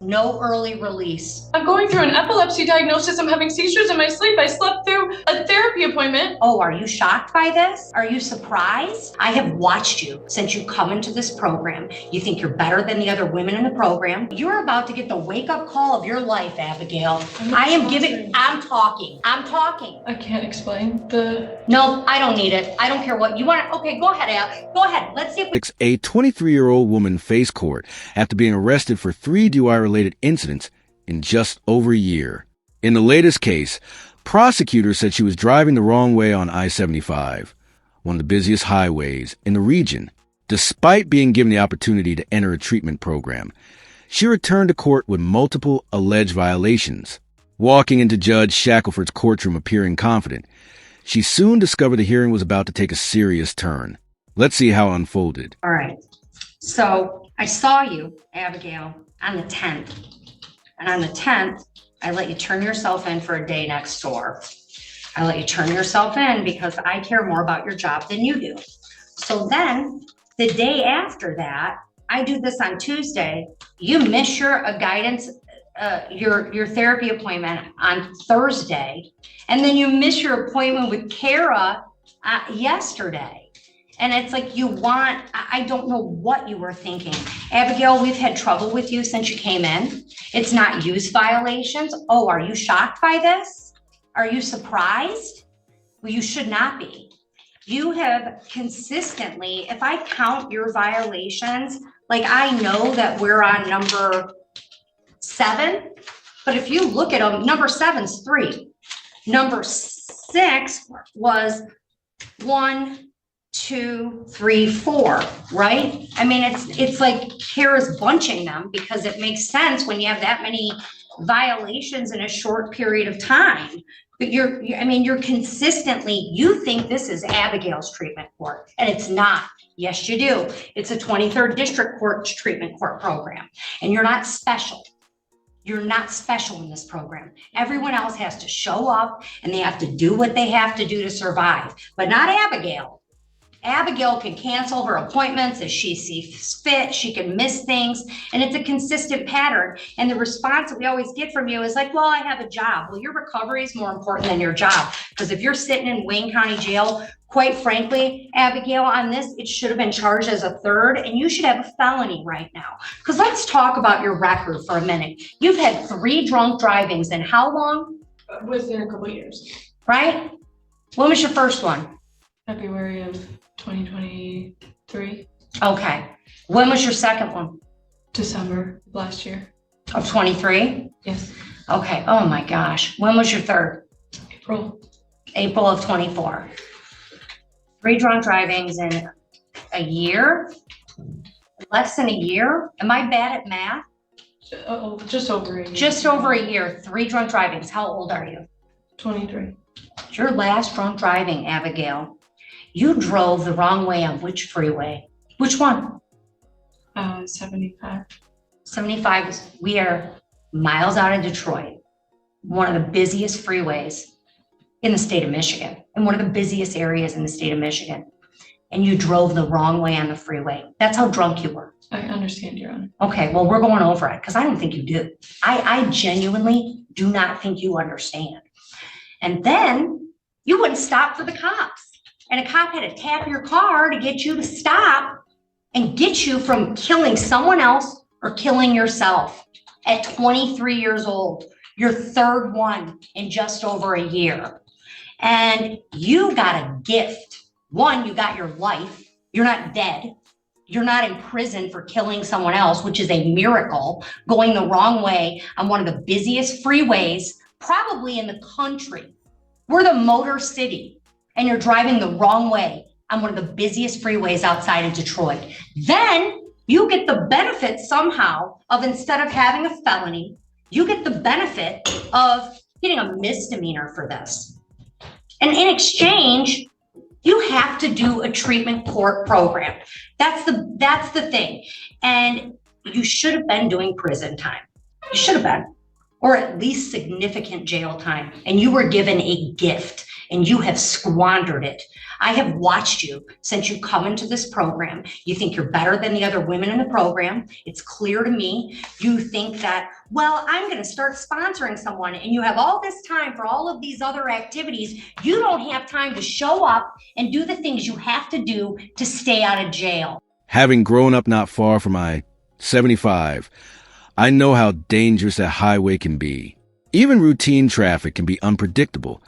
No early release. I'm going through an epilepsy diagnosis. I'm having seizures in my sleep. I slept through a therapy appointment. Oh, are you shocked by this? Are you surprised? I have watched you since you come into this program. You think you're better than the other women in the program. You're about to get the wake-up call of your life, Abigail. I'm talking. I can't explain No, I don't need it. I don't care what you want. Okay, go ahead, Ab. Go ahead. Let's see if we... A 23-year-old woman faced court after being arrested for 3 DUI-related incidents in just over a year. In the latest case, prosecutors said she was driving the wrong way on I-75, one of the busiest highways in the region. Despite being given the opportunity to enter a treatment program, she returned to court with multiple alleged violations. Walking into Judge Shackelford's courtroom appearing confident, she soon discovered the hearing was about to take a serious turn. Let's see how it unfolded. All right. So I saw you, Abigail, on the 10th. And on the 10th, I let you turn yourself in for a day next door. I let you turn yourself in because I care more about your job than you do. So then the day after that, I do this on Tuesday. You miss your guidance, your therapy appointment on Thursday. And then you miss your appointment with Kara yesterday. And it's like I don't know what you were thinking. Abigail, we've had trouble with you since you came in. It's not use violations. Oh, are you shocked by this? Are you surprised? Well, you should not be. You have consistently, if I count your violations, like I know that we're on number 7, but if you look at them, number 7's 3. Number 6 was 1, 2, 3, 4, right? I mean, it's like Kara's bunching them because it makes sense when you have that many violations in a short period of time. But you're consistently, you think this is Abigail's treatment court, and it's not. Yes, you do. It's a 23rd District Court treatment court program, and you're not special. You're not special in this program. Everyone else has to show up, and they have to do what they have to do to survive, but not Abigail. Abigail can cancel her appointments as she sees fit. She can miss things, and it's a consistent pattern. And the response that we always get from you is like, well, I have a job. Well, your recovery is more important than your job, because if you're sitting in Wayne County Jail, quite frankly, Abigail, on this, it should have been charged as a 3rd, and you should have a felony right now. Because let's talk about your record for a minute. You've had 3 drunk drivings in how long? Within a couple of years. Right? When was your first one? February of 2023. Okay. When was your second one? December of last year. Of 23? Yes. Okay. Oh my gosh. When was your 3rd? April of 24. 3 drunk drivings in a year? Less than a year? Am I bad at math? Just over a year. Just over a year. 3 drunk drivings. How old are you? 23. Your last drunk driving, Abigail. You drove the wrong way on which freeway? Which one? 75. 75. We are miles out of Detroit, one of the busiest freeways in the state of Michigan, and one of the busiest areas in the state of Michigan. And you drove the wrong way on the freeway. That's how drunk you were. I understand, Your Honor. Okay, well, we're going over it because I don't think you do. I genuinely do not think you understand. And then you wouldn't stop for the cops. And a cop had to tap your car to get you to stop and get you from killing someone else or killing yourself at 23 years old, your 3rd one in just over a year. And you got a gift. One, you got your life. You're not dead. You're not in prison for killing someone else, which is a miracle, going the wrong way on one of the busiest freeways, probably in the country. We're the Motor City. And you're driving the wrong way on one of the busiest freeways outside of Detroit. Then you get the benefit somehow of, instead of having a felony, you get the benefit of getting a misdemeanor for this. And in exchange, you have to do a treatment court program. That's the thing. And you should have been doing prison time. You should have been, or at least significant jail time. And you were given a gift. and you have squandered it. I have watched you since you come into this program. You think you're better than the other women in the program. It's clear to me. You think that, well, I'm going to start sponsoring someone, and you have all this time for all of these other activities. You don't have time to show up and do the things you have to do to stay out of jail. Having grown up not far from I-75, I know how dangerous that highway can be. Even routine traffic can be unpredictable.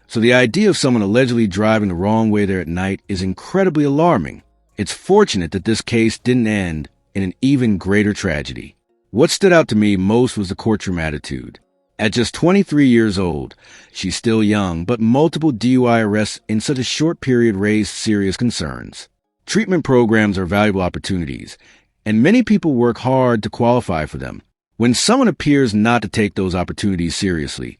So the idea of someone allegedly driving the wrong way there at night is incredibly alarming. It's fortunate that this case didn't end in an even greater tragedy. What stood out to me most was the courtroom attitude. At just 23 years old, she's still young, but multiple DUI arrests in such a short period raised serious concerns. Treatment programs are valuable opportunities, and many people work hard to qualify for them. When someone appears not to take those opportunities seriously,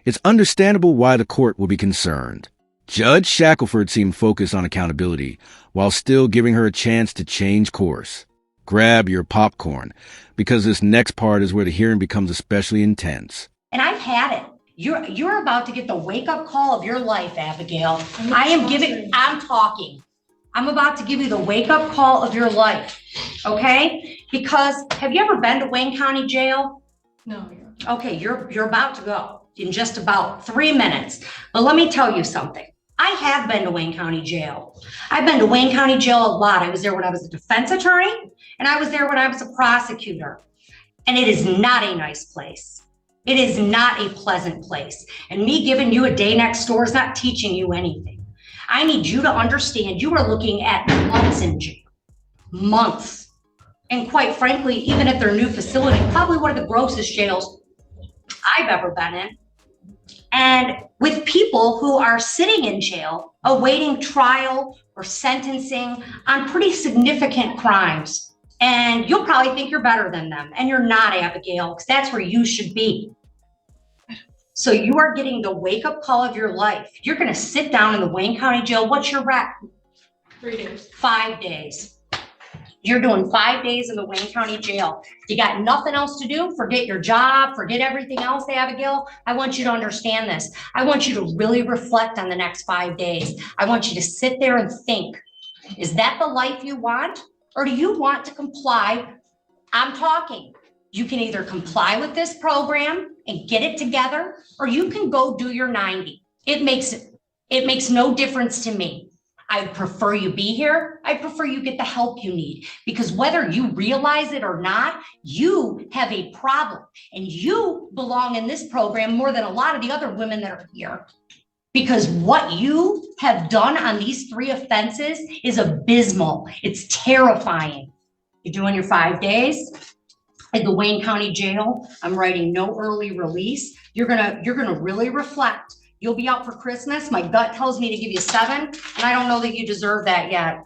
it's understandable why the court will be concerned. Judge Shackelford seemed focused on accountability while still giving her a chance to change course. Grab your popcorn, because this next part is where the hearing becomes especially intense. And I've had it. You're about to get the wake-up call of your life, Abigail. I'm talking. I'm about to give you the wake-up call of your life, okay? Because have you ever been to Wayne County Jail? No. Okay, you're about to go in just about 3 minutes. But let me tell you something. I have been to Wayne County Jail. I've been to Wayne County Jail a lot. I was there when I was a defense attorney, and I was there when I was a prosecutor. And it is not a nice place. It is not a pleasant place. And me giving you a day next door is not teaching you anything. I need you to understand you are looking at months in jail. Months. And quite frankly, even at their new facility, probably one of the grossest jails I've ever been in. And with people who are sitting in jail, awaiting trial or sentencing on pretty significant crimes. And you'll probably think you're better than them. And you're not, Abigail, because that's where you should be. So you are getting the wake-up call of your life. You're going to sit down in the Wayne County Jail. What's your rec? 3 days. 5 days. You're doing 5 days in the Wayne County Jail. You got nothing else to do? Forget your job, forget everything else, Abigail. I want you to understand this. I want you to really reflect on the next 5 days. I want you to sit there and think, is that the life you want? Or do you want to comply? I'm talking. You can either comply with this program and get it together, or you can go do your 90. It makes no difference to me. I prefer you be here. I prefer you get the help you need, because whether you realize it or not, you have a problem, and you belong in this program more than a lot of the other women that are here, because what you have done on these 3 offenses is abysmal. It's terrifying. You're doing your 5 days at the Wayne County Jail. I'm writing no early release. You're gonna really reflect. You'll be out for Christmas. My gut tells me to give you 7, and I don't know that you deserve that yet.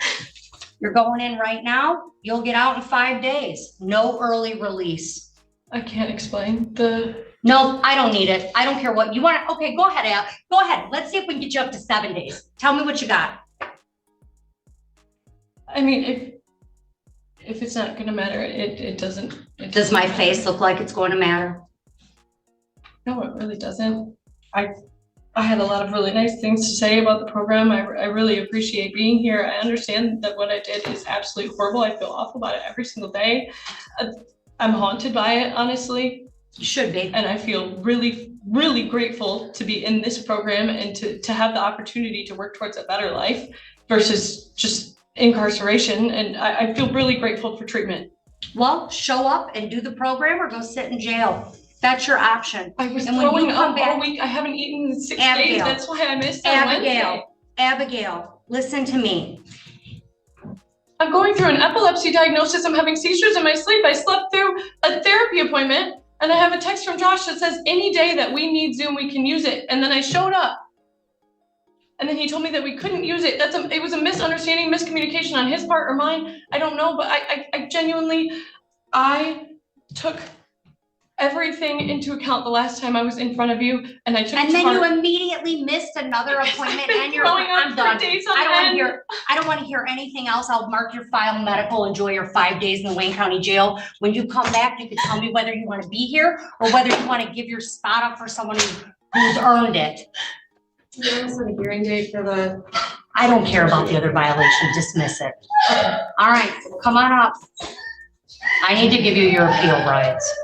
You're going in right now. You'll get out in 5 days. No early release. I can't explain the... No, I don't need it. I don't care what you want. Okay, go ahead, Al. Go ahead. Let's see if we can get you up to 7 days. Tell me what you got. I mean, if it's not gonna matter, it doesn't. Does my face look like it's going to matter? No, it really doesn't. I had a lot of really nice things to say about the program. I really appreciate being here. I understand that what I did is absolutely horrible. I feel awful about it every single day. I'm haunted by it, honestly. You should be. And I feel really, really grateful to be in this program and to have the opportunity to work towards a better life versus just incarceration. And I feel really grateful for treatment. Well, show up and do the program or go sit in jail. That's your option. I was And when you throwing come up back- all week. I haven't eaten in 6 Abigail. days. That's why I missed on Wednesday. Abigail, listen to me. I'm going through an epilepsy diagnosis. I'm having seizures in my sleep. I slept through a therapy appointment, and I have a text from Josh that says any day that we need Zoom, we can use it. And then I showed up. And then he told me that we couldn't use it. It was a misunderstanding, miscommunication on his part or mine. I don't know, but I genuinely, I took everything into account the last time I was in front of you, and I took And it to then you heart. immediately missed another appointment, I've been and you're throwing up I'm for done. days on I don't want to end. hear. I don't want to hear anything else. I'll mark your file medical. Enjoy your 5 days in the Wayne County Jail. When you come back, you can tell me whether you want to be here or whether you want to give your spot up for someone who's earned it. You want to set a hearing date for the? I don't care about the other violation, dismiss it. All right, come on up. I need to give you your appeal rights.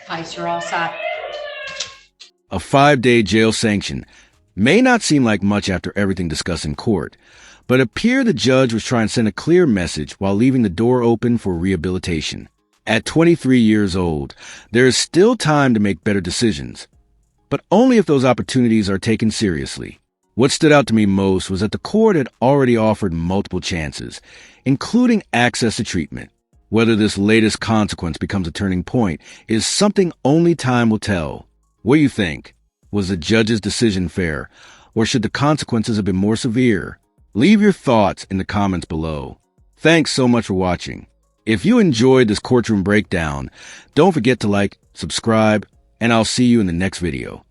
Ice, you're all set. A 5-day jail sanction may not seem like much after everything discussed in court, but it appeared the judge was trying to send a clear message while leaving the door open for rehabilitation. At 23 years old, there is still time to make better decisions, but only if those opportunities are taken seriously. What stood out to me most was that the court had already offered multiple chances, including access to treatment. Whether this latest consequence becomes a turning point is something only time will tell. What do you think? Was the judge's decision fair, or should the consequences have been more severe? Leave your thoughts in the comments below. Thanks so much for watching. If you enjoyed this courtroom breakdown, don't forget to like, subscribe, and I'll see you in the next video.